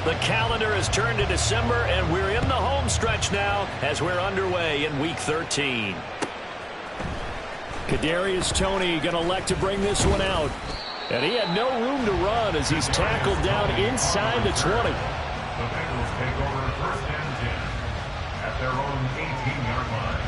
The calendar has turned to December, and we're in the home stretch now as we're underway in Week 13. Kadarius Toney going to elect to bring this one out. And he had no room to run as he's tackled down inside the 20. The Bengals take over first and 10 at their own 18-yard line.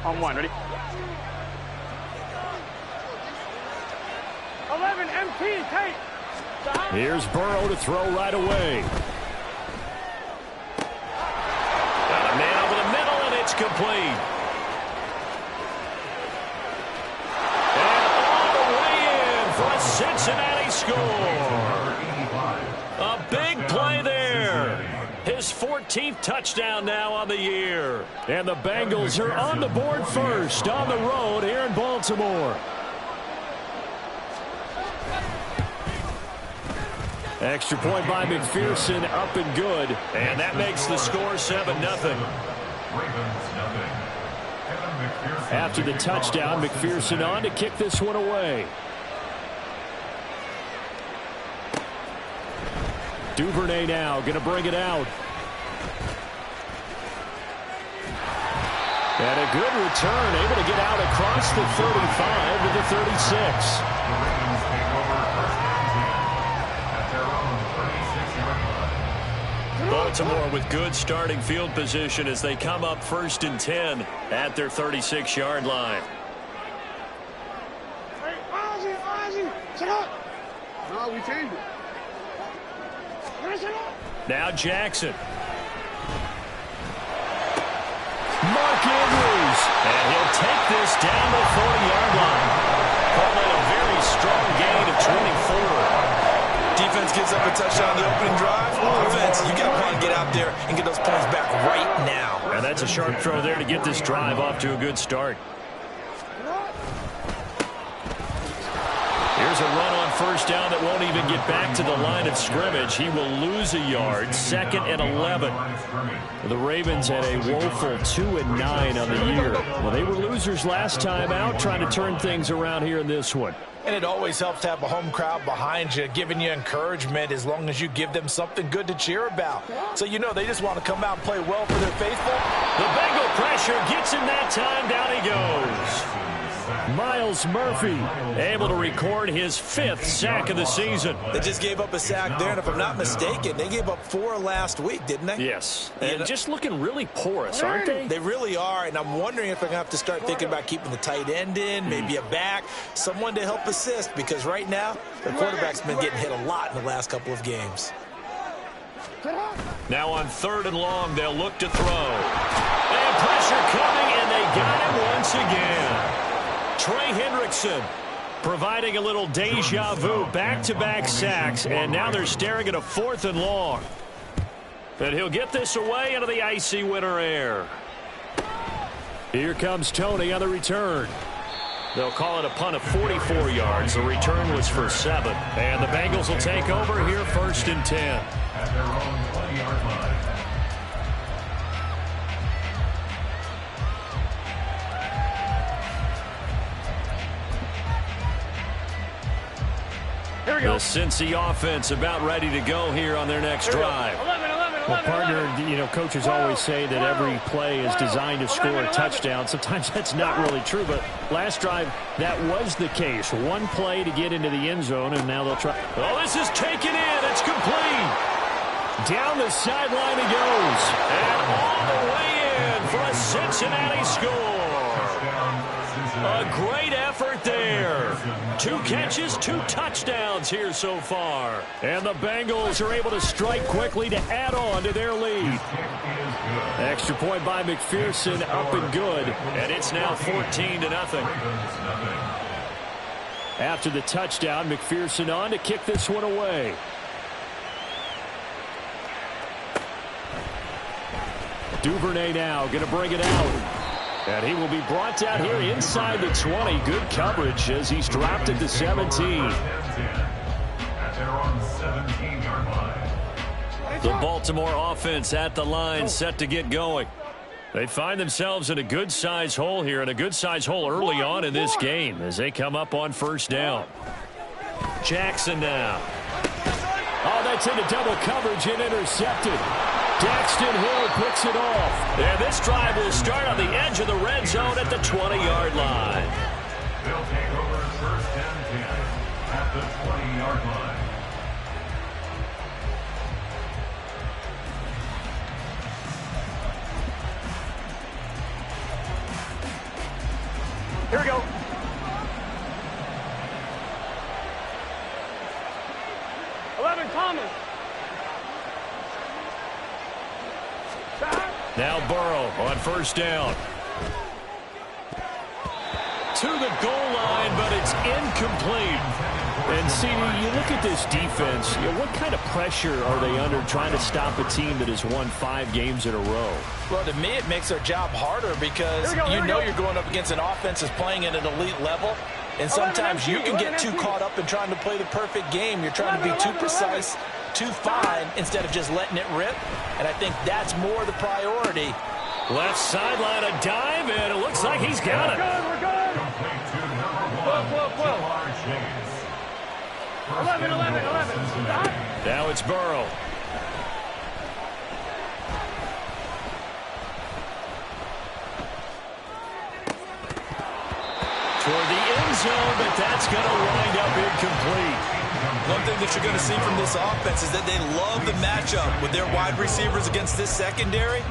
On one, ready? 11 MP, tight. Here's Burrow to throw right away. Got a man over the middle, and it's complete. And all the way in for a Cincinnati score. A big play there. His 14th touchdown now on the year. And the Bengals are on the board first on the road here in Baltimore. Extra point by McPherson, up and good. And that makes the score 7-0. After the touchdown, McPherson on to kick this one away. Duvernay now going to bring it out. And a good return, able to get out across the 35 to the 36. The Ravens take over first and 10 at their own 36-yard line. Baltimore with good starting field position as they come up first and 10 at their 36-yard line. Hey, Ozzy, shut up. No, we changed it. Now Jackson. Mark Andrews. And he'll take this down the 40-yard line. Calling a very strong gain of 24. Defense gives up a touchdown on the opening drive. Offense, you got to get out there and get those points back right now. And that's a sharp throw there to get this drive off to a good start. Here's a run on first down that won't even get back to the line of scrimmage. He will lose a yard. 2nd and 11. The Ravens had a woeful 2-9 on the year. Well, they were losers last time out, trying to turn things around here in this one. And it always helps to have a home crowd behind you, giving you encouragement as long as you give them something good to cheer about. So you know they just want to come out and play well for their faithful. The Bengal pressure gets him that time. Down he goes. Miles Murphy able to record his 5th sack of the season. They just gave up a sack there, and if I'm not mistaken, they gave up 4 last week, didn't they? Yes, and just looking really porous, aren't they? They really are, and I'm wondering if they're going to have to start thinking about keeping the tight end in, maybe a back, someone to help assist, because right now, their quarterback's been getting hit a lot in the last couple of games. Now on 3rd and long, they'll look to throw. And pressure coming, and they got him once again. Trey Hendrickson providing a little deja vu, back-to-back sacks, and now they're staring at a 4th and long. And he'll get this away into the icy winter air. Here comes Toney on the return. They'll call it a punt of 44 yards. The return was for 7. And the Bengals will take over here 1st and 10. At their own 20-yard line. Here we go. The Cincy offense about ready to go here on their next drive. 11. Well, partner, you know, coaches always say that every play is designed to score a touchdown. Sometimes that's not really true, but last drive, that was the case. One play to get into the end zone, and now they'll try. Oh, this is taken in. It's complete. Down the sideline he goes. And all the way in for a Cincinnati score. A great effort there. 2 catches, 2 touchdowns here so far. And the Bengals are able to strike quickly to add on to their lead. Extra point by McPherson, up and good. And it's now 14-0. After the touchdown, McPherson on to kick this one away. Duvernay now going to bring it out. And he will be brought down here inside the 20. Good coverage as he's dropped at the 17. At their own 17-yard line. The Baltimore offense at the line, set to get going. They find themselves in a good-sized hole here, and a good-sized hole early on in this game as they come up on first down. Jackson now. Oh, that's into double coverage and intercepted. Daxton Hill picks it off. And this drive will start on the edge of the red zone at the 20-yard line. They'll take over first and 10 at the 20-yard line. Here we go. Thomas. Now Burrow on first down. To the goal line, but it's incomplete. And, CD, you look at this defense, what kind of pressure are they under trying to stop a team that has won 5 games in a row? Well, to me, it makes their job harder because you know you're going up against an offense that's playing at an elite level. And sometimes you can get too caught up in trying to play the perfect game. You're trying to be too precise, too fine, instead of just letting it rip. And I think that's more the priority. Left sideline, a dive, and it looks like he's got it. We're good. Complete to number 1, 11. Now it's Burrow. Toward the end zone, but that's going to wind up incomplete. One thing that you're going to see from this offense is that they love the matchup with their wide receivers against this secondary.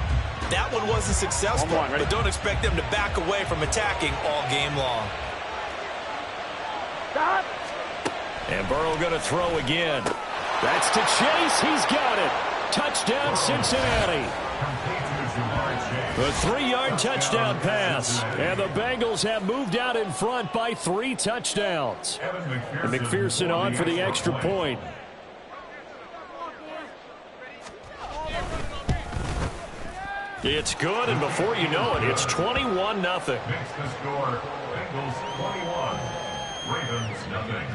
That one wasn't successful, but don't expect them to back away from attacking all game long. Stop. And Burrow going to throw again. That's to Chase. He's got it. Touchdown, Cincinnati. A 3-yard touchdown pass. And the Bengals have moved out in front by 3 touchdowns. And McPherson on for the extra point. It's good, and before you know it, it's 21-0. Makes the score Bengals 21, Ravens nothing.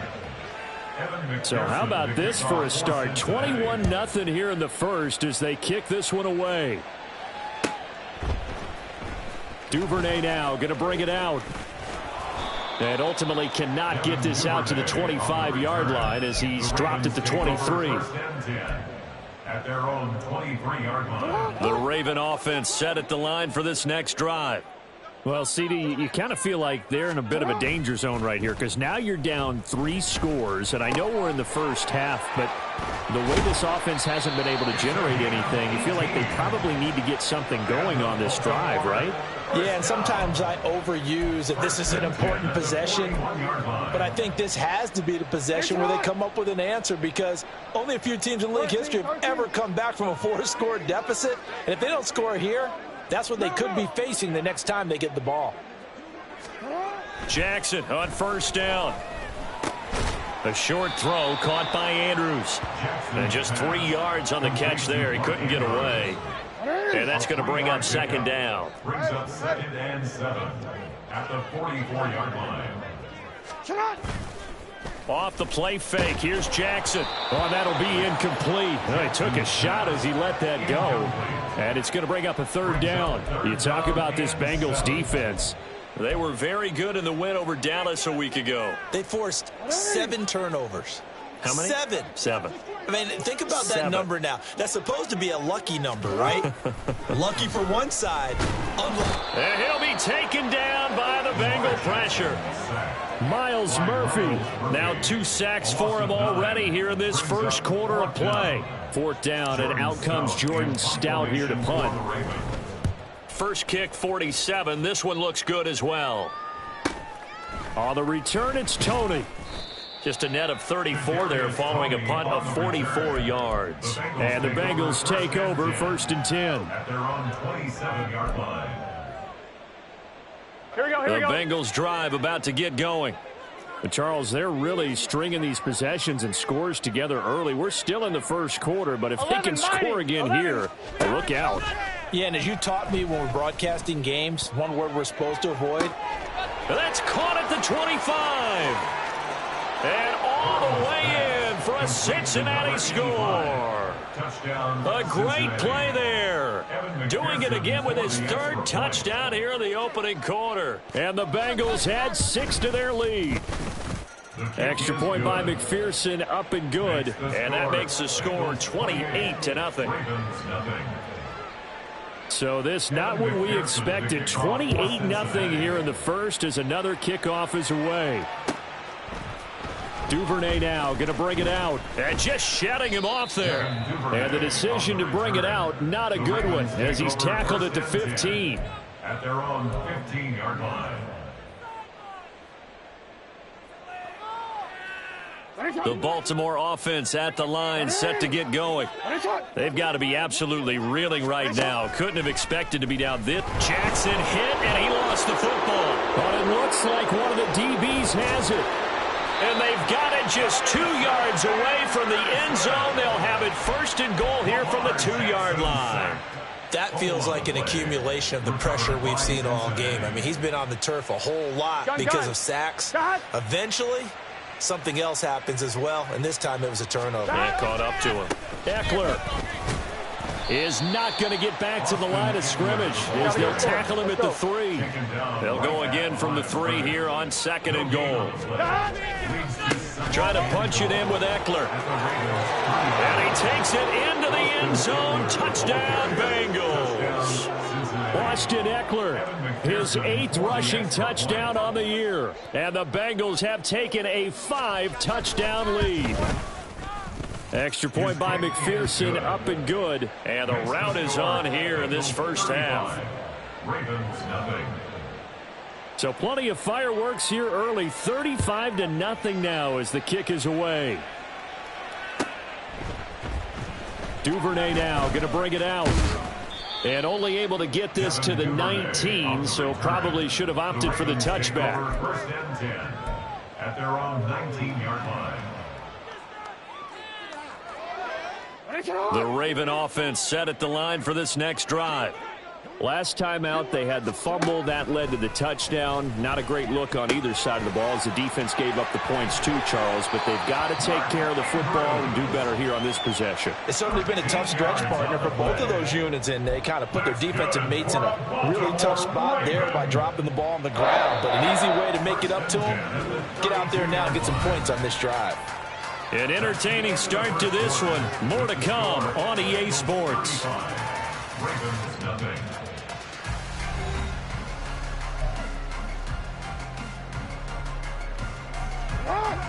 So how about this for a start? 21-0 here in the first as they kick this one away. Duvernay now going to bring it out. And ultimately cannot get this out to the 25-yard line as he's dropped at the 23. At their own 23-yard line. The Raven offense set at the line for this next drive. Well, CD, you kind of feel like they're in a bit of a danger zone right here because now you're down 3 scores, and I know we're in the first half, but the way this offense hasn't been able to generate anything, you feel like they probably need to get something going on this drive, right? Yeah, and sometimes I overuse that this is an important possession, but I think this has to be the possession where they come up with an answer because only a few teams in league history have ever come back from a 4-score deficit, and if they don't score here, that's what they could be facing the next time they get the ball. Jackson on first down. A short throw caught by Andrews. And just 3 yards on the catch there. He couldn't get away. And that's going to bring up second down. Brings up 2nd and 7 at the 44-yard line. Off the play fake. Here's Jackson. Oh, that'll be incomplete. Well, he took a shot as he let that go. And it's going to bring up a 3rd down. You talk about this Bengals defense. They were very good in the win over Dallas a week ago. They forced 7 turnovers. How many? 7. 7. I mean, think about that 7. number now. That's supposed to be a lucky number, right? Lucky for one side. And he'll be taken down by the Bengal pressure. Miles Murphy. Now 2 sacks for him already here in this first quarter of play. 4th down, and out comes Jordan Stout here to punt. First kick, 47. This one looks good as well. On the return, it's Tony. Just a net of 34 there following a punt of 44 yards. And the Bengals take over 1st and 10. At their own 27-yard line. Here we go. The Bengals drive about to get going. But Charles, they're really stringing these possessions and scores together early. We're still in the first quarter, but if they can score again here, look out. Yeah, and as you taught me when we're broadcasting games, one word we're supposed to avoid. That's caught at the 25. And all the way in for a Cincinnati score. A great play there. Doing it again with his third touchdown here in the opening quarter. And the Bengals add 6 to their lead. Extra point by McPherson, up and good. And that makes the score 28-0. So this not what we expected. 28-0 here in the first as another kickoff is away. Duvernay now going to bring it out. And just shutting him off there. And the decision to bring it out, not a good one, as he's tackled at the 15. At their own 15-yard line. The Baltimore offense at the line, set to get going. They've got to be absolutely reeling right now. Couldn't have expected to be down this. Jackson hit, and he lost the football. But it looks like one of the DBs has it. And they've got it just 2 yards away from the end zone. They'll have it first and goal here from the 2-yard line. That feels like an accumulation of the pressure we've seen all game. I mean, he's been on the turf a whole lot because of sacks. Eventually, something else happens as well, and this time it was a turnover. And caught up to him. Eckler is not going to get back to the line of scrimmage as they'll tackle him at the 3. They'll go again from the 3 here on 2nd and goal. Trying to punch it in with Eckler. And he takes it into the end zone. Touchdown, Bengals. Austin Eckler, his 8th rushing touchdown on the year. And the Bengals have taken a 5-touchdown lead. Extra point by McPherson, up and good. And the rout is on here in this first half. So plenty of fireworks here early. 35-0 now as the kick is away. Duvernay now going to bring it out. And only able to get this to the 19, so probably should have opted for the touchback. First and 10 at their own 19-yard line. The Raven offense set at the line for this next drive. Last time out, they had the fumble. That led to the touchdown. Not a great look on either side of the ball as the defense gave up the points too, Charles. But they've got to take care of the football and do better here on this possession. It's certainly been a tough stretch, partner, for both of those units, and they kind of put their defensive mates in a really tough spot there by dropping the ball on the ground. But an easy way to make it up to them, get out there now and get some points on this drive. An entertaining start to this one. More to come on EA Sports.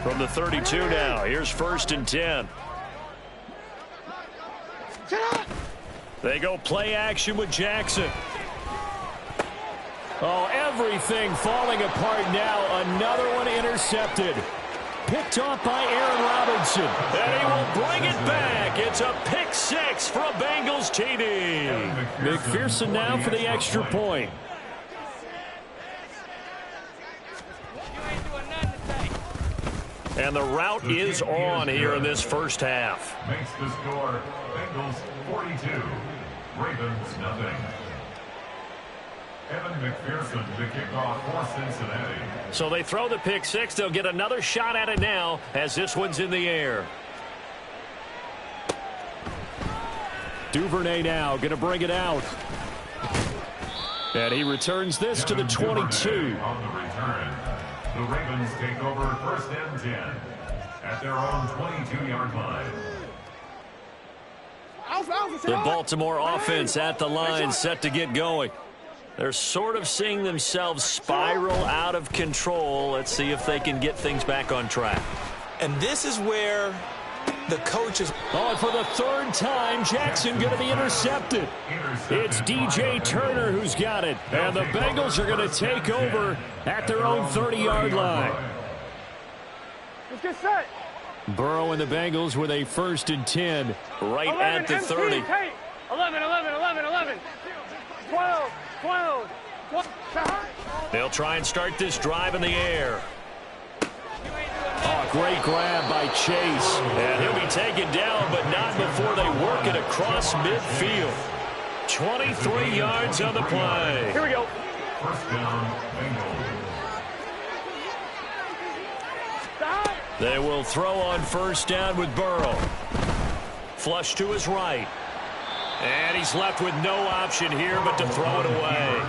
From the 32 now, here's 1st and 10. They go play action with Jackson. Oh, everything falling apart now. Another one intercepted. Picked off by Aaron Robinson. And he will bring it back. It's a pick 6 for a Bengals TD. McPherson now for the extra point. And the rout is on here in this first half. Makes the score Bengals 42, Ravens nothing. Evan McPherson to kick off for Cincinnati. So they throw the pick 6. They'll get another shot at it now as this one's in the air. Duvernay now going to bring it out. And he returns this to the 22. On the return, the Ravens take over 1st and 10 at their own 22-yard line. The Baltimore offense at the line, set to get going. They're sort of seeing themselves spiral out of control. Let's see if they can get things back on track. And this is where the coaches... Oh, and for the 3rd time, Jackson going to be intercepted. It's DJ Turner who's got it. And the Bengals are going to take over at their own 30-yard line. Let's get set. Burrow and the Bengals with a 1st and 10 right 11, at the 30. 11, 12, 12. They'll try and start this drive in the air. Oh, great grab by Chase. And he'll be taken down, but not before they work it across midfield. 23 yards on the play. Here we go. First down, Bengals. They will throw on first down with Burrow. Flush to his right. And he's left with no option here but to throw it away.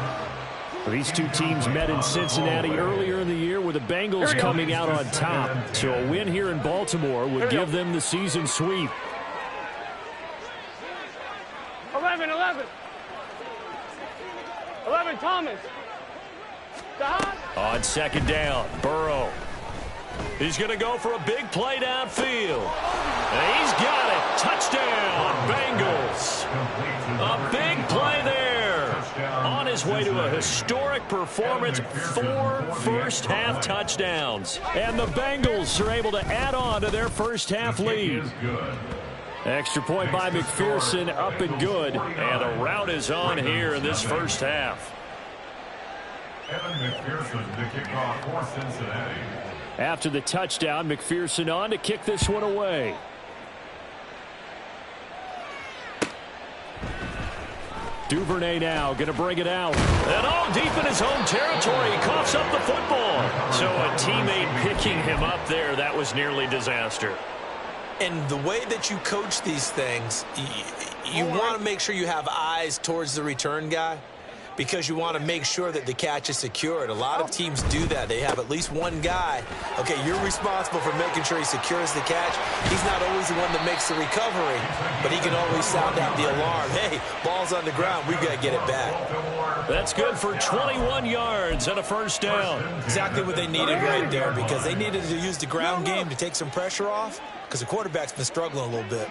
These two teams met in Cincinnati earlier in the year with the Bengals coming out on top. So a win here in Baltimore would give them the season sweep. 11, 11. 11, Thomas. On second down, Burrow. He's going to go for a big play downfield. And he's got it. Touchdown, Bengals. A big play there. On his way to a historic performance, 4 first-half touchdowns. And the Bengals are able to add on to their first-half lead. Extra point by McPherson, up and good. And the route is on here in this first half. Evan McPherson to kick off for Cincinnati. After the touchdown, McPherson on to kick this one away. Duvernay now going to bring it out. And all deep in his own territory. He coughs up the football. So a teammate picking him up there, that was nearly disaster. And the way that you coach these things, you want to make sure you have eyes towards the return guy, because you want to make sure that the catch is secured. A lot of teams do that. They have at least one guy. Okay, you're responsible for making sure he secures the catch. He's not always the one that makes the recovery, but he can always sound out the alarm. Hey, ball's on the ground. We've got to get it back. That's good for 21 yards and a first down. Exactly what they needed right there, because they needed to use the ground game to take some pressure off, because the quarterback's been struggling a little bit.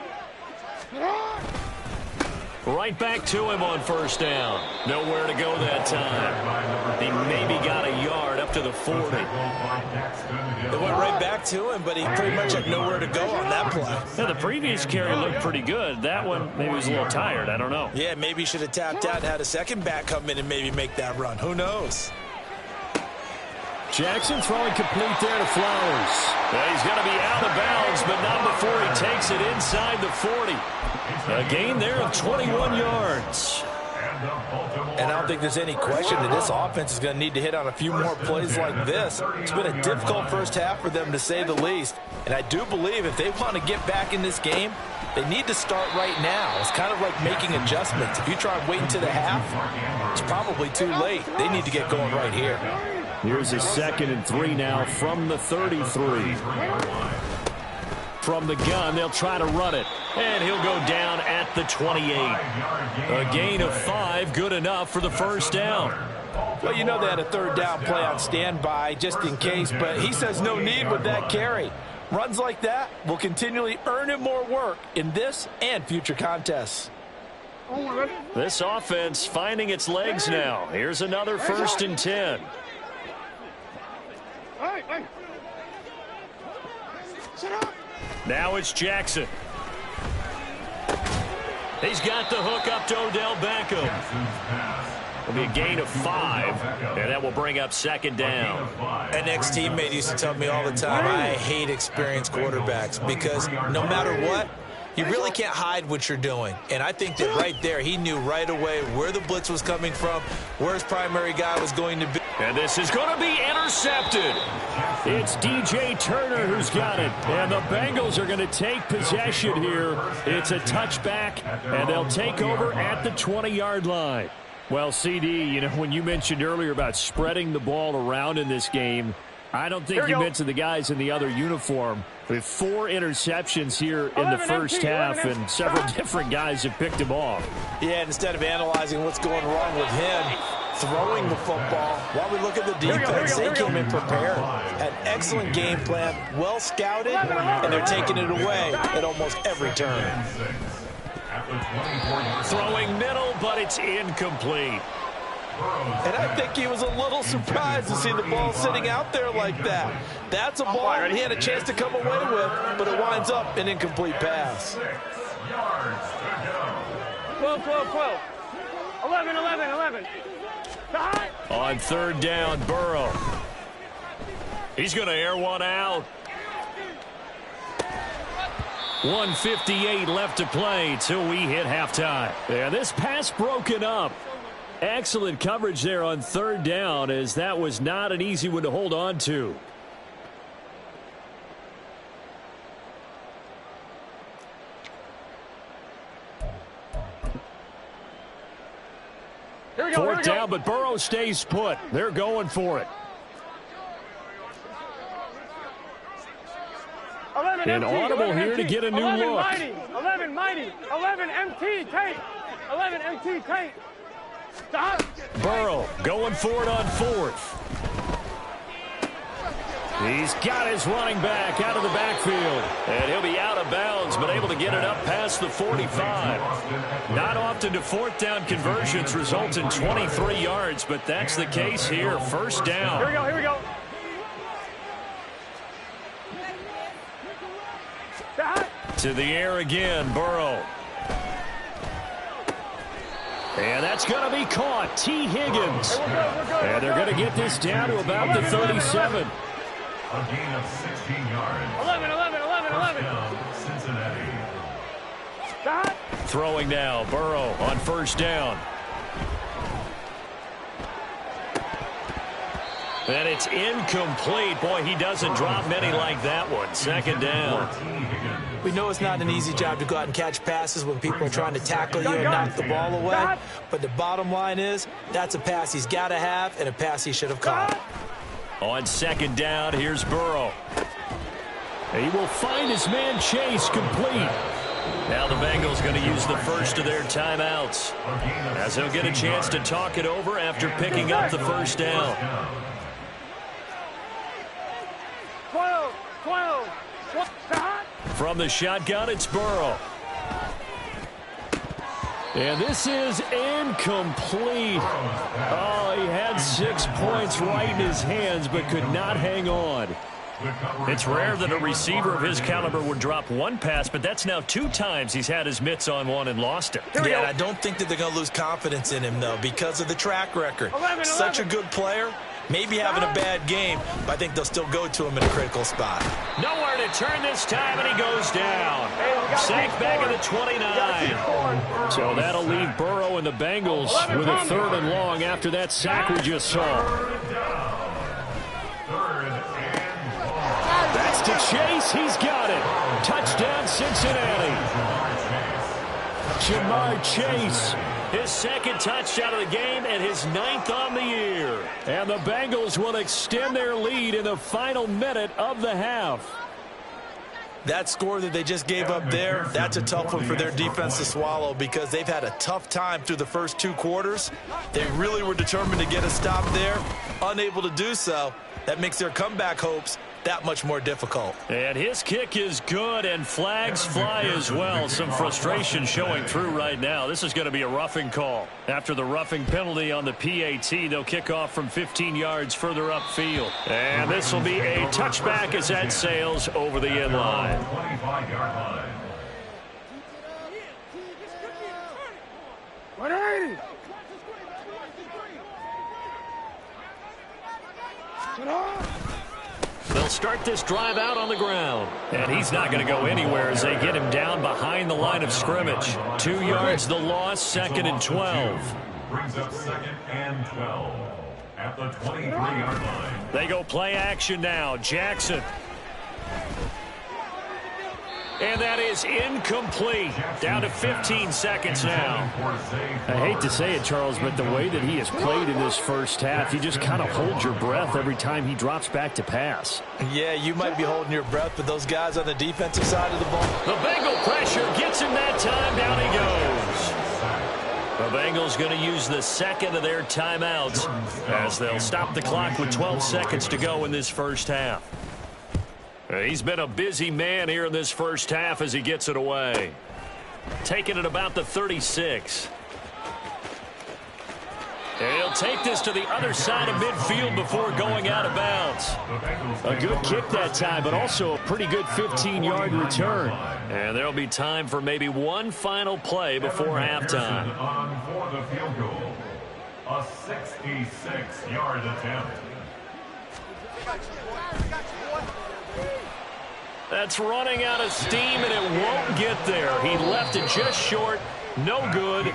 Right back to him on first down. Nowhere to go that time. He maybe got a yard up to the 40. They went right back to him, but he pretty much had nowhere to go on that play. Yeah, the previous carry looked pretty good. That one, maybe was a little tired. I don't know. Yeah, maybe he should have tapped out and had a second back come in and maybe make that run. Who knows? Jackson throwing complete there to Flowers. Well, he's going to be out of bounds, but not before he takes it inside the 40. A gain there of 21 yards. And I don't think there's any question that this offense is going to need to hit on a few more plays like this. It's been a difficult first half for them, to say the least. And I do believe if they want to get back in this game, they need to start right now. It's kind of like making adjustments. If you try and wait until the half, it's probably too late. They need to get going right here. Here's a 2nd and 3 now from the 33. From the gun, they'll try to run it. And he'll go down at the 28. A gain of 5, good enough for the first down. Well, you know they had a third down play on standby just in case, but he says no need with that carry. Runs like that will continually earn him more work in this and future contests. This offense finding its legs now. Here's another 1st and 10. Now it's Jackson. He's got the hook up to Odell Beckham. It'll be a gain of 5, and that will bring up 2nd down. An ex-teammate used to tell me all the time, I hate experienced quarterbacks, because no matter what, you really can't hide what you're doing. And I think that right there, he knew right away where the blitz was coming from, where his primary guy was going to be. And this is going to be intercepted. It's DJ Turner who's got it. And the Bengals are going to take possession here. It's a touchback, and they'll take over at the 20-yard line. Well, CD, you know, when you mentioned earlier about spreading the ball around in this game, I don't think you mentioned the guys in the other uniform. With 4 interceptions here in the first half, and several different guys have picked him off. Yeah, and instead of analyzing what's going wrong with him throwing the football, while we look at the defense, they came in prepared. Had excellent game plan, well scouted, and they're taking it away at almost every turn. Throwing middle, but it's incomplete. And I think he was a little surprised to see the ball sitting out there like that. That's a ball he had a chance to come away with, but it winds up an incomplete pass. 12, 12, 12. 11, 11, 11. On 3rd down, Burrow. He's going to air one out. 1:58 left to play till we hit halftime. Yeah, this pass broken up. Excellent coverage there on third down, as that was not an easy one to hold on to. Fourth down, but Burrow stays put. They're going for it. An audible here to get a new look. 11 mighty. 11 MT Tate. 11 MT Tate. Stop. Burrow going for it on fourth. He's got his running back out of the backfield. And he'll be out of bounds, but able to get it up past the 45. Not often do fourth down conversions result in 23 yards, but that's the case here. First down. Here we go. To the air again, Burrow. And that's going to be caught. T. Higgins. And they're going to get this down to about the 37. A gain of 16 yards. 11. First down, Cincinnati. Throwing now, Burrow on first down. And it's incomplete. Boy, he doesn't drop many like that one. Second down. We know it's not an easy job to go out and catch passes when people are trying to tackle you and knock the ball away. But the bottom line is, that's a pass he's got to have and a pass he should have caught. On second down, here's Burrow. He will find his man Chase complete. Now the Bengals going to use the first of their timeouts, as they'll get a chance to talk it over after picking up the first down. 12. From the shotgun, it's Burrow. And this is incomplete. Oh, he had 6 points right in his hands, but could not hang on. It's rare that a receiver of his caliber would drop one pass, but that's now 2 times he's had his mitts on one and lost it. Yeah, and I don't think that they're going to lose confidence in him, though, because of the track record. Such a good player, maybe having a bad game, but I think they'll still go to him in a critical spot. Nowhere to turn this time, and he goes down. Sacked back at the 29. So that'll leave Burrow and the Bengals with a 3rd and long after that sack we just saw. That's to Chase. He's got it. Touchdown, Cincinnati. Jamar Chase, his 2nd touchdown of the game and his 9th on the year. And the Bengals will extend their lead in the final minute of the half. That score that they just gave up there, that's a tough one for their defense to swallow because they've had a tough time through the first 2 quarters. They really were determined to get a stop there, unable to do so. That makes their comeback hopes that much more difficult. And his kick is good, and flags fly as well. Some frustration showing through right now. This is going to be a roughing call. After the roughing penalty on the PAT, they'll kick off from 15 yards further upfield. And this will be a touchback as that sails over the end line. 25-yard line. 180. They'll start this drive out on the ground. And he's not going to go anywhere as they get him down behind the line of scrimmage. 2 yards the loss, 2nd and 12. Brings up 2nd and 12 at the 23-yard line. They go play action now. Jackson. And that is incomplete. Down to 15 seconds now. I hate to say it, Charles, but the way that he has played in this first half, you just kind of hold your breath every time he drops back to pass. Yeah, you might be holding your breath, but those guys on the defensive side of the ball. The Bengal pressure gets him that time. Down he goes. The Bengals going to use the 2nd of their timeouts as they'll stop the clock with 12 seconds to go in this first half. He's been a busy man here in this first half as he gets it away. Taking it about the 36. And he'll take this to the other side of midfield before going out of bounds. A good kick that time, but also a pretty good 15-yard return. And there'll be time for maybe one final play before halftime. On for the field goal. A 66-yard attempt. That's running out of steam, and it won't get there. He left it just short. No good.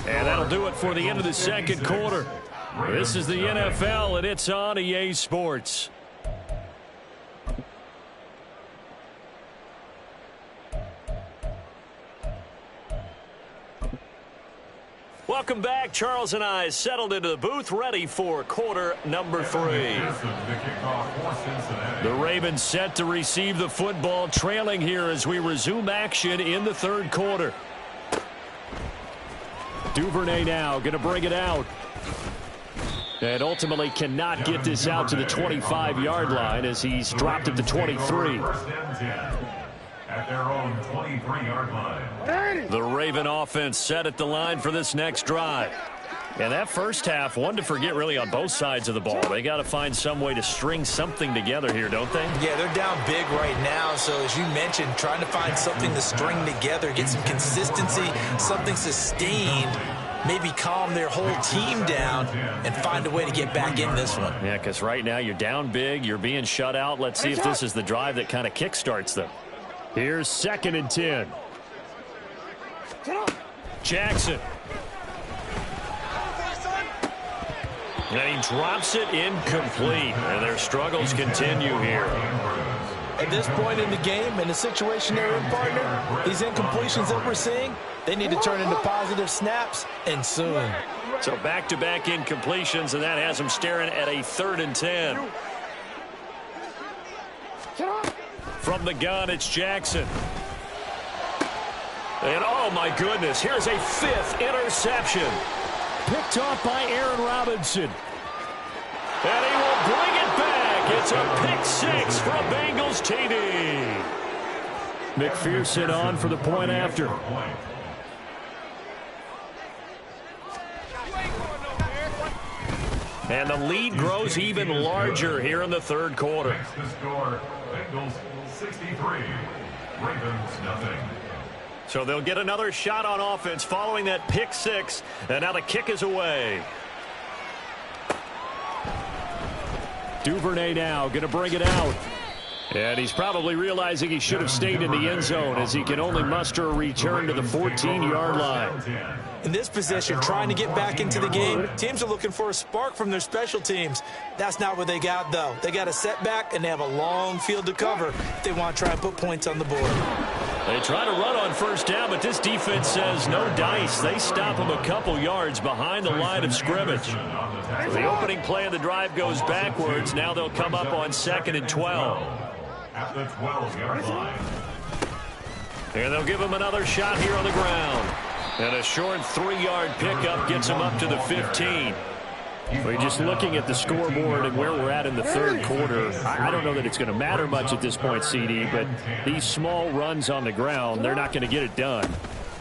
And that'll do it for the end of the second quarter. This is the NFL, and it's on EA Sports. Welcome back. Charles and I settled into the booth, ready for quarter number 3. The Ravens set to receive the football, trailing here as we resume action in the third quarter. Duvernay now going to bring it out. And ultimately cannot get this out to the 25-yard line as he's dropped at the 23. At their own 23-yard line. The Raven offense set at the line for this next drive. And that first half, one to forget really on both sides of the ball. They got to find some way to string something together here, don't they? Yeah, they're down big right now. So as you mentioned, trying to find something to string together, get some consistency, something sustained, maybe calm their whole team down and find a way to get back in this one. Yeah, because right now you're down big, you're being shut out. Let's see if this is the drive that kind of kickstarts them. Here's 2nd and 10. Jackson. And he drops it incomplete. And their struggles continue here. At this point in the game, in the situation they're in, partner, these incompletions that we're seeing, they need to turn into positive snaps, and soon. So back-to-back incompletions, and that has them staring at a 3rd and 10. From the gun, it's Jackson. And, oh, my goodness, here's a 5th interception. Picked off by Aaron Robinson. And he will bring it back. It's a pick 6 for a Bengals TD. McPherson on for the point after. And the lead grows even larger here in the third quarter. Next to score, Bengals 63, Ravens nothing. So they'll get another shot on offense following that pick 6. And now the kick is away. Duvernay now going to bring it out. And he's probably realizing he should have stayed in the end zone as he can only muster a return to the 14-yard line. In this position, trying to get back into the game, teams are looking for a spark from their special teams. That's not what they got, though. They got a setback, and they have a long field to cover if they want to try and put points on the board. They try to run on first down, but this defense says no dice. They stop them a couple yards behind the line of scrimmage. So the opening play of the drive goes backwards. Now they'll come up on 2nd and 12. At the 12-yard line. And they'll give him another shot here on the ground. And a short 3-yard pickup gets him up to the 15. We're just looking at the scoreboard and where we're at in the third quarter. I don't know that it's going to matter much at this point, CD, but these small runs on the ground, they're not going to get it done.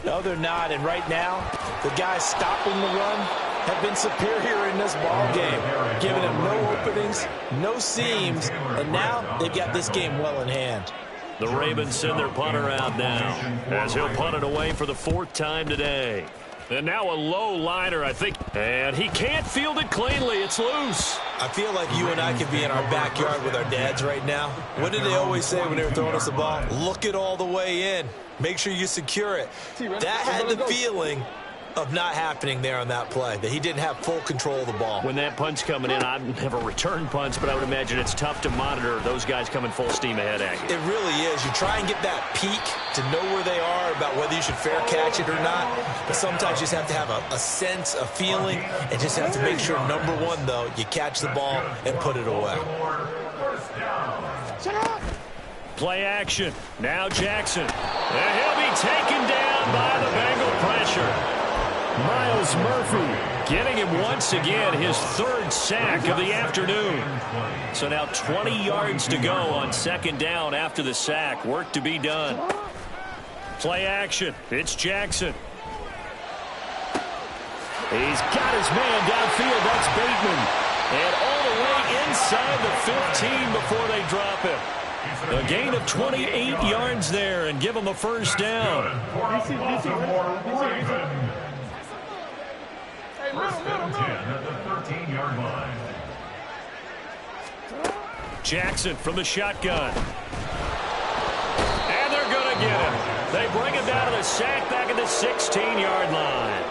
No, they're not. And right now, the guys stopping the run have been superior in this ball game, giving them no openings, no seams, and now they've got this game well in hand. The Ravens send their punter out now as he'll punt it away for the 4th time today. And now a low liner, I think. And he can't field it cleanly. It's loose. I feel like you and I could be in our backyard with our dads right now. What did they always say when they were throwing us the ball? Look it all the way in. Make sure you secure it. That had the feeling of not happening there on that play, that he didn't have full control of the ball. When that punch coming in, I have a return punch, but I would imagine it's tough to monitor those guys coming full steam ahead at you. It really is. You try and get that peek to know where they are, about whether you should fair catch it or not, but sometimes you just have to have a sense, a feeling, and just have to make sure, number one, though, you catch the ball and put it away. Play action. Now Jackson. And he'll be taken down by the Bengal pressure. Miles Murphy getting him once again his 3rd sack of the afternoon. So now 20 yards to go on 2nd down after the sack. Work to be done. Play action. It's Jackson. He's got his man downfield. That's Bateman. And all the way inside the 15 before they drop him. A gain of 28 yards there and give him a 1st down. First and 10 at the 13-yard line. Jackson from the shotgun. get him. They bring him down to the sack back at the 16-yard line.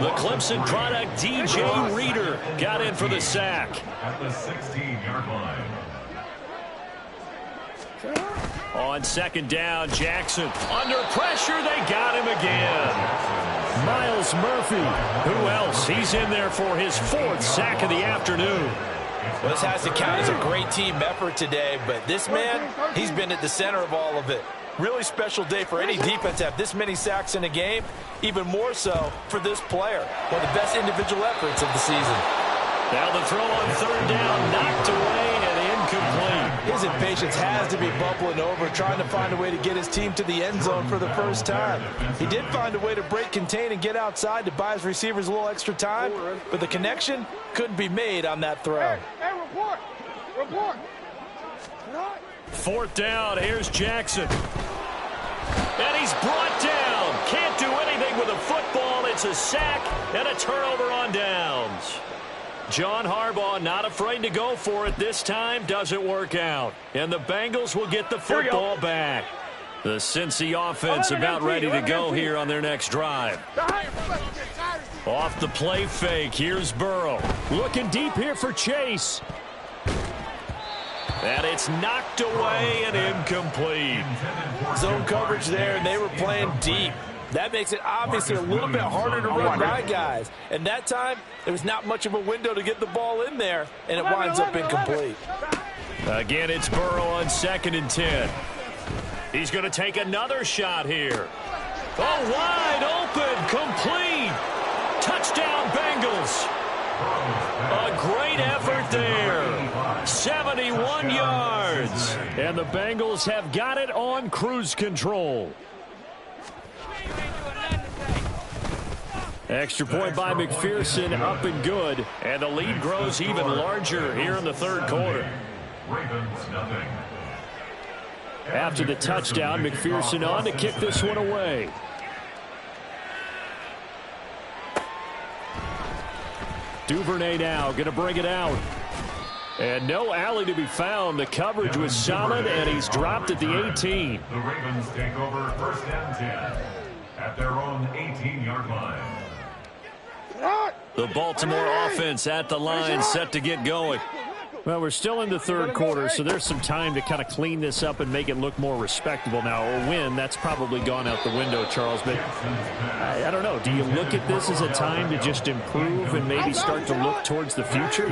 The Clemson product, DJ Reader, got in for the sack. At the 16-yard line. On second down, Jackson. Under pressure, they got him again. Miles Murphy. Who else? He's in there for his 4th sack of the afternoon. Well, this has to count as a great team effort today, but this man, he's been at the center of all of it. Really special day for any defense to have this many sacks in a game, even more so for this player. One of the best individual efforts of the season. Now the throw on third down, knocked away and incomplete. His impatience has to be bubbling over, trying to find a way to get his team to the end zone for the first time. He did find a way to break contain and get outside to buy his receivers a little extra time, but the connection couldn't be made on that throw. Hey, report. Report. 4th down, here's Jackson. And he's brought down. Can't do anything with a football. It's a sack and a turnover on downs. John Harbaugh not afraid to go for it this time. Doesn't work out. And the Bengals will get the football back. The Cincy offense about ready to go here on their next drive. Off the play fake, here's Burrow. Looking deep here for Chase. And it's knocked away and incomplete. Zone coverage there, and they were playing deep. That makes it obviously a little bit harder to run by guys. And that time, there was not much of a window to get the ball in there, and it winds up incomplete. Again, it's Burrow on 2nd and 10. He's going to take another shot here. Oh, wide open, complete. Touchdown, Bengals. A great effort there. 71 yards. And the Bengals have got it on cruise control. Extra point by McPherson, up and good. And the lead grows even larger here in the 3rd quarter. Ravens, nothing. After the touchdown, McPherson on to kick this one away. Duvernay now going to bring it out. And no alley to be found. The coverage was solid, and he's dropped at the 18. The Ravens take over 1st and 10 at their own 18-yard line. The Baltimore offense at the line, set to get going. Well, we're still in the 3rd quarter, so there's some time to kind of clean this up and make it look more respectable now. A win, that's probably gone out the window, Charles. But I don't know. Do you look at this as a time to just improve and maybe start to look towards the future?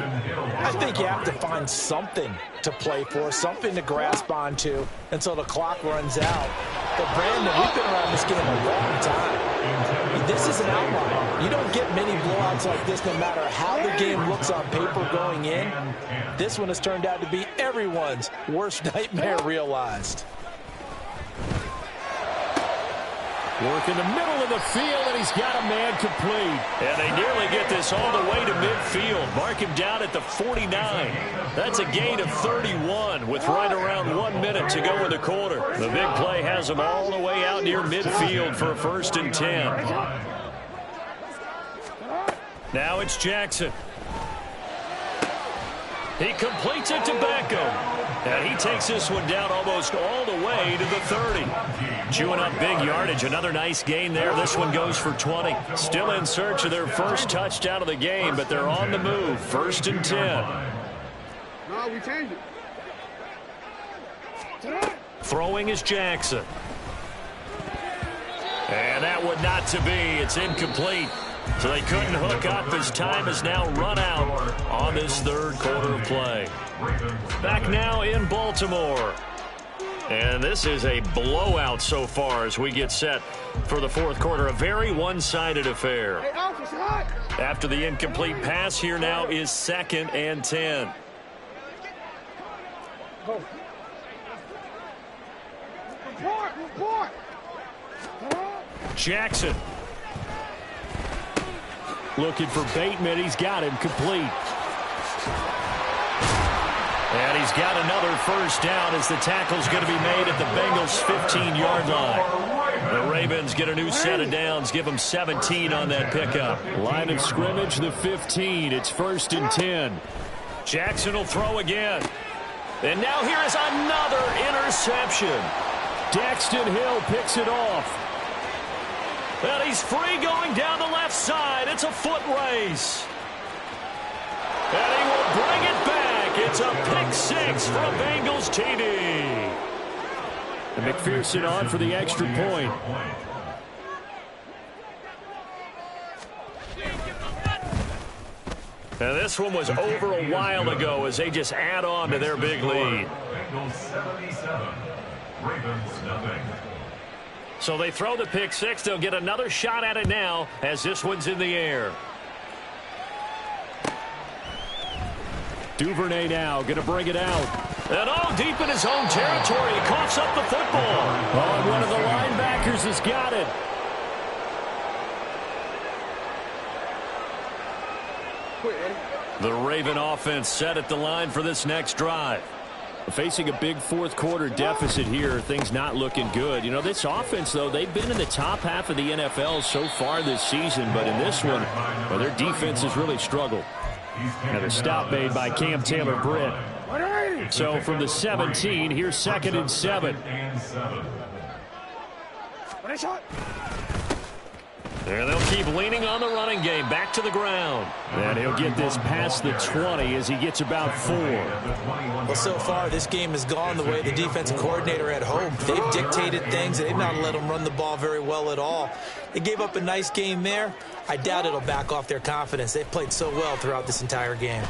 I think you have to find something to play for, something to grasp onto until the clock runs out. But, Brandon, we've been around this game a long time. This is an outlier. You don't get many blowouts like this no matter how the game looks on paper going in. This one has turned out to be everyone's worst nightmare realized. Work in the middle of the field, and he's got a man complete. And they nearly get this all the way to midfield. Mark him down at the 49. That's a gain of 31 with right around 1 minute to go in the quarter. The big play has him all the way out near midfield for a 1st and 10. Now it's Jackson. He completes it to Beckham. And he takes this one down almost all the way to the 30. Chewing up big yardage. Another nice gain there. This one goes for 20. Still in search of their first touchdown of the game, but they're on the move. 1st and 10. No, we changed it. Throwing is Jackson. And that one not to be. It's incomplete. So they couldn't hook up as time has now run out on this 3rd quarter of play. Back now in Baltimore. And this is a blowout so far as we get set for the 4th quarter. A very one-sided affair. After the incomplete pass, here now is 2nd and 10. Jackson. Looking for Bateman. He's got him complete. And he's got another 1st down as the tackle's going to be made at the Bengals' 15-yard line. The Ravens get a new set of downs, give them 17 on that pickup. Line of scrimmage, the 15. It's 1st and 10. Jackson will throw again. And now here is another interception. Daxton Hill picks it off. And he's free going down the left side. It's a foot race. And he will bring it back. It's a pick six from Bengals TD. And McPherson on for the extra point. And this one was over a while ago as they just add on to their big lead. Bengals 77, Ravens nothing. So they throw the pick six. They'll get another shot at it now as this one's in the air. Duvernay now going to bring it out. And all deep in his own territory. He coughs up the football. Oh, and one of the linebackers has got it. The Raven offense set at the line for this next drive. Facing a big fourth quarter deficit here, things not looking good. You know, this offense, though, they've been in the top half of the NFL so far this season, but in this one, well, their defense has really struggled. And a stop made by Cam Taylor-Britt. So from the 17, here's 2nd and 7. And they'll keep leaning on the running game. Back to the ground. And he'll get this past the 20 as he gets about 4. Well, so far, this game has gone the way the defensive coordinator at home. They've dictated things. They've not let them run the ball very well at all. They gave up a nice game there. I doubt it'll back off their confidence. They've played so well throughout this entire game.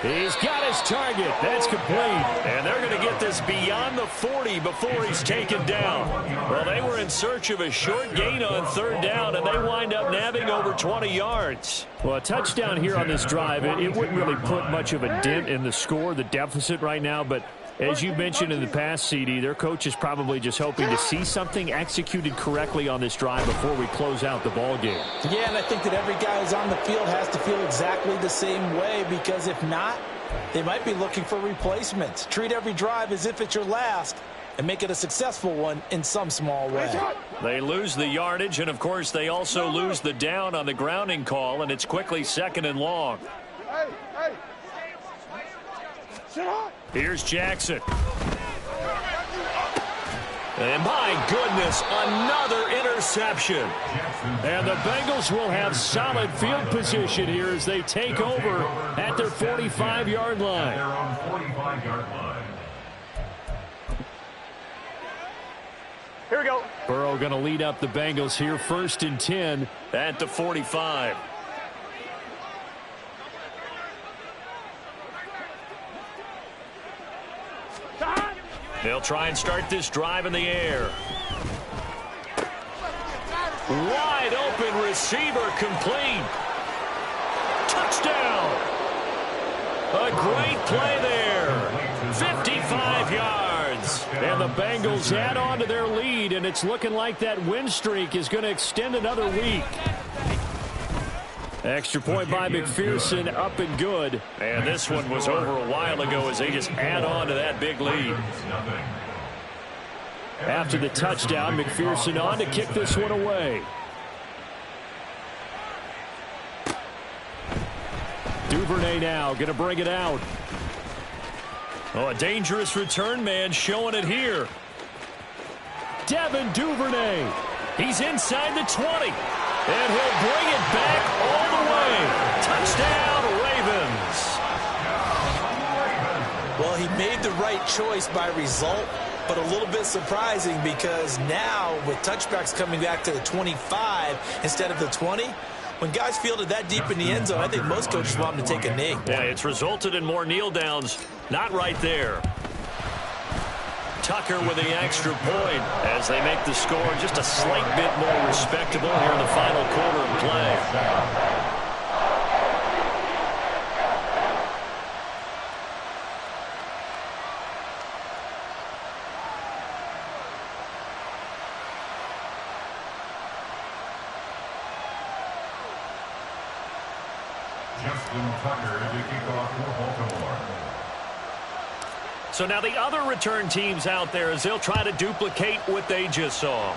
He's got his target. That's complete. And they're going to get this beyond the 40 before he's taken down. Well, they were in search of a short gain on 3rd down, and they wind up nabbing over 20 yards. Well, a touchdown here on this drive, it wouldn't really put much of a dent in the score, the deficit right now, but as you mentioned in the past, CD, their coach is probably just hoping to see something executed correctly on this drive before we close out the ball game. Yeah, and I think that every guy who's on the field has to feel exactly the same way, because if not, they might be looking for replacements. Treat every drive as if it's your last and make it a successful one in some small way. They lose the yardage, and, of course, they also lose the down on the grounding call, and it's quickly 2nd and long. Here's Jackson. And my goodness, another interception. And the Bengals will have solid field position here as they take over at their 45-yard line. Here we go. Burrow going to lead up the Bengals here, 1st and 10 at the 45. They'll try and start this drive in the air. Wide open receiver complete. Touchdown. A great play there. 55 yards. And the Bengals add on to their lead, and it's looking like that win streak is going to extend another week. Extra point by McPherson, up and good. And this one was over a while ago as they just add on to that big lead. After the touchdown, McPherson on to kick this one away. Duvernay now going to bring it out. Oh, a dangerous return man showing it here. Devin Duvernay. He's inside the 20. And he'll bring it back all the way. Touchdown, Ravens. Well, he made the right choice by result, but a little bit surprising because now with touchbacks coming back to the 25 instead of the 20, when guys fielded that deep in the end zone, I think most coaches want them to take a knee. Yeah, it's resulted in more kneel downs. Not right there. Tucker with the extra point as they make the score just a slight bit more respectable here in the final quarter of play. Justin Tucker to kick off for Baltimore. So now the other return teams out there as they'll try to duplicate what they just saw.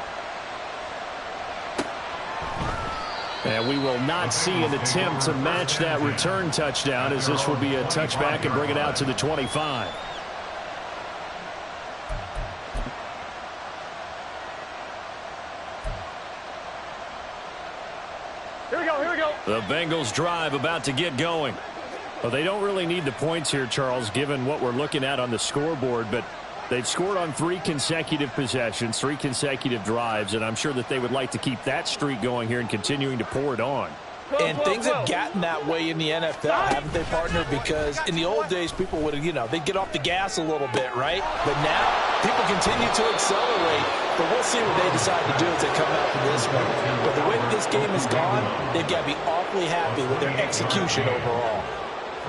And we will not see an attempt to match that return touchdown as this will be a touchback and bring it out to the 25. The Bengals drive about to get going. Well, they don't really need the points here, Charles, given what we're looking at on the scoreboard, but they've scored on 3 consecutive possessions, 3 consecutive drives, and I'm sure that they would like to keep that streak going here and continuing to pour it on. And things have gotten that way in the NFL, haven't they, partner? Because in the old days, people would, they'd get off the gas a little bit, right? But now, people continue to accelerate. But we'll see what they decide to do as they come out for this one. But the way that this game has gone, they've got to be awfully happy with their execution overall.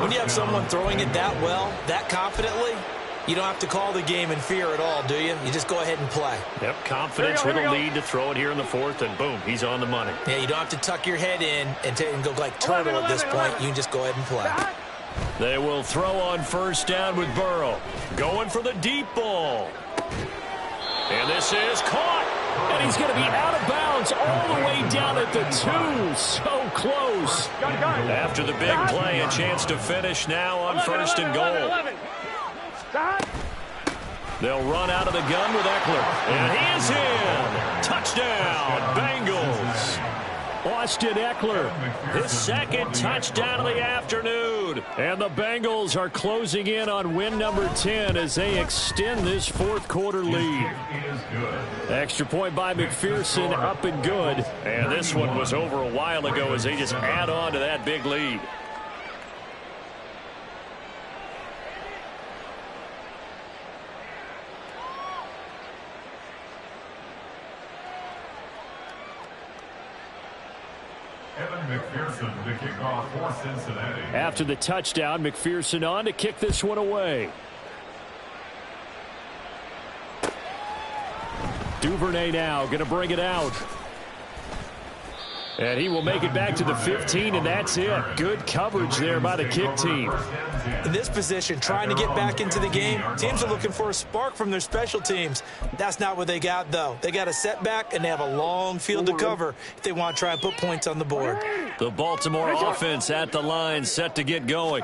When you have someone throwing it that well, that confidently, you don't have to call the game in fear at all, do you? You just go ahead and play. Yep, confidence with a lead to throw it here in the 4th, and boom, he's on the money. Yeah, you don't have to tuck your head in and go like turtle at this point. You can just go ahead and play. They will throw on 1st down with Burrow. Going for the deep ball. And this is caught. And he's going to be out of bounds all the way down at the 2. So close. After the big play, a chance to finish now on 1st and goal. They'll run out of the gun with Eckler. And he is in. Touchdown, Bengals. Austin Eckler, his 2nd touchdown of the afternoon. And the Bengals are closing in on win number 10 as they extend this 4th quarter lead. Extra point by McPherson, up and good. And this one was over a while ago as they just add on to that big lead. McPherson to kick off for Cincinnati. After the touchdown, McPherson on to kick this one away. Duvernay now going to bring it out. And he will make it back to the 15, and that's it. Good coverage there by the kick team. In this position, trying to get back into the game, teams are looking for a spark from their special teams. That's not what they got, though. They got a setback, and they have a long field to cover if they want to try and put points on the board. The Baltimore offense at the line, set to get going.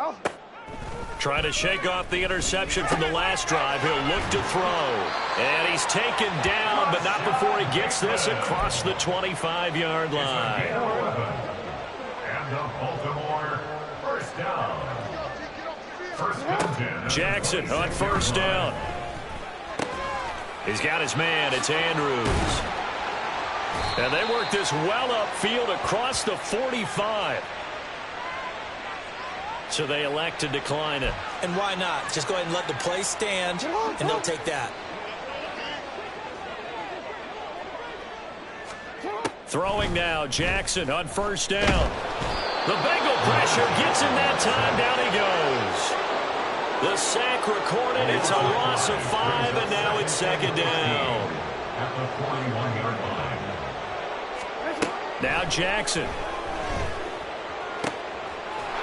Trying to shake off the interception from the last drive. He'll look to throw. And he's taken down, but not before he gets this across the 25-yard line. And the Baltimore 1st down. 1st and 10. Jackson on 1st down. He's got his man. It's Andrews. And they work this well upfield across the 45. So they elect to decline it. And why not? Just go ahead and let the play stand, and they'll take that. Throwing now, Jackson on 1st down. The Bengal pressure gets him that time. Down he goes. The sack recorded. It's a loss of 5, and now it's 2nd down. At the 41-yard line. Now Jackson.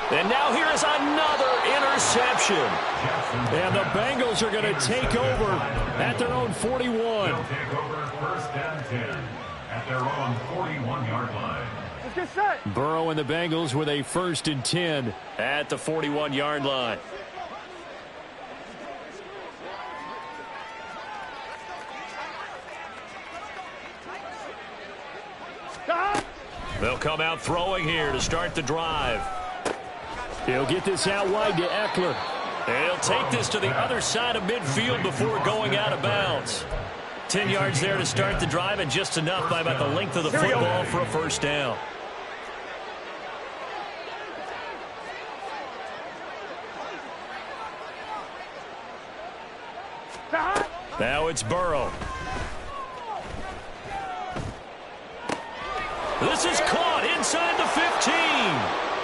And now here is another interception. And the Bengals are going to take over at their own 41. They'll take over 1st and 10 at their own 41-yard line. Let's get set. Burrow and the Bengals with a 1st and 10 at the 41-yard line. They'll come out throwing here to start the drive. He'll get this out wide to Eckler. And he'll take this to the other side of midfield before going out of bounds. 10 yards there to start the drive, and just enough by about the length of the football for a 1st down. Now it's Burrow. This is caught inside the 15.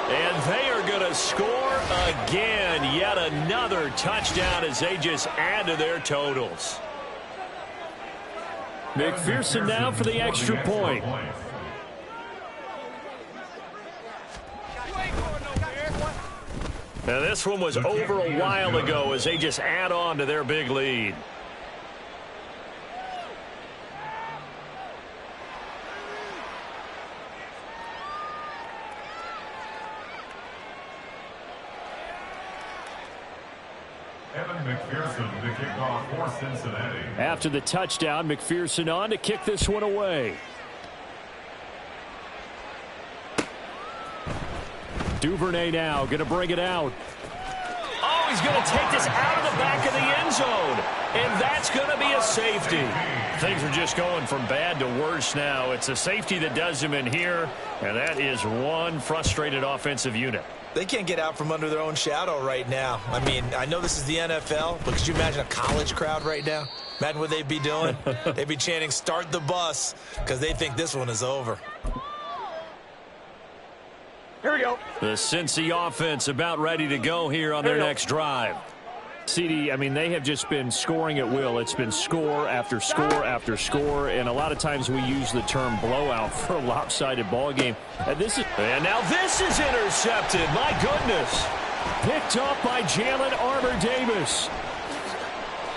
And they are going to score again. Yet another touchdown as they just add to their totals. McPherson now for the extra point. Now this one was over a while ago as they just add on to their big lead. McPherson to kick off for Cincinnati. After the touchdown, McPherson on to kick this one away. Duvernay now going to bring it out. Oh, he's going to take this out of the back of the end zone. And that's going to be a safety. Things are just going from bad to worse now. It's a safety that does him in here. And that is one frustrated offensive unit. They can't get out from under their own shadow right now. I mean, I know this is the NFL, but could you imagine a college crowd right now? Imagine what they'd be doing. They'd be chanting, "Start the bus," because they think this one is over. Here we go. The Cincy offense about ready to go here on their next drive. CD, I mean, they have just been scoring at will. It's been score after score after score, and a lot of times we use the term blowout for a lopsided ball game. And now this is intercepted. My goodness. Picked up by Jalen Armour-Davis.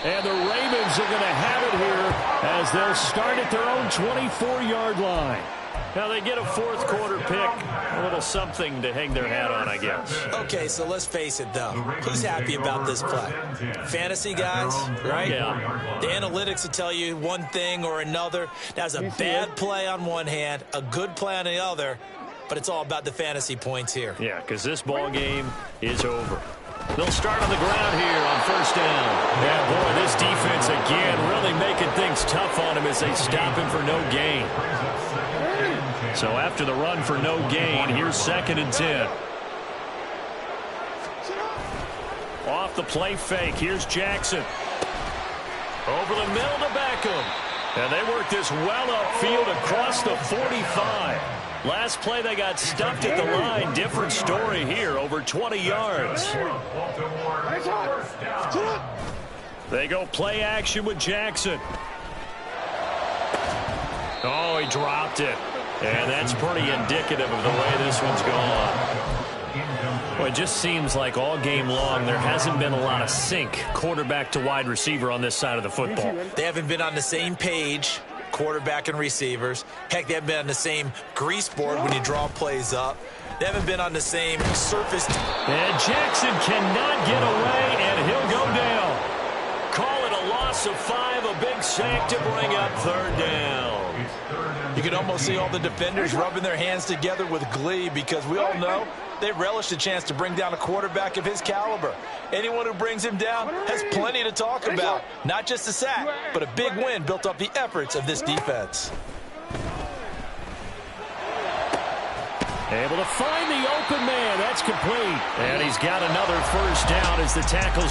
And the Ravens are going to have it here as they'll start at their own 24-yard line. Now they get a fourth quarter pick, a little something to hang their hat on, I guess. Okay, so let's face it, though. Who's happy about this play? Fantasy guys, right? Yeah. The analytics will tell you one thing or another. That's a bad play on one hand, a good play on the other, but it's all about the fantasy points here. Yeah, because this ball game is over. They'll start on the ground here on first down. Yeah, boy, this defense again really making things tough on him as they stop him for no gain. So after the run for no gain, here's 2nd and 10. Off the play fake, here's Jackson. Over the middle to Beckham. And they work this well upfield across the 45. Last play they got stuffed at the line. Different story here, over 20 yards. They go play action with Jackson. Oh, he dropped it. And that's pretty indicative of the way this one's gone. Well, it just seems like all game long there hasn't been a lot of sync quarterback to wide receiver on this side of the football. They haven't been on the same page, quarterback and receivers. Heck, they haven't been on the same grease board when you draw plays up. They haven't been on the same surface. And Jackson cannot get away, and he'll go down. Call it a loss of 5, a big sack to bring up 3rd down. You can almost see all the defenders rubbing their hands together with glee because we all know they relish the chance to bring down a quarterback of his caliber. Anyone who brings him down has plenty to talk about. Not just a sack, but a big win built off the efforts of this defense. Able to find the open man. That's complete. And he's got another first down as the tackles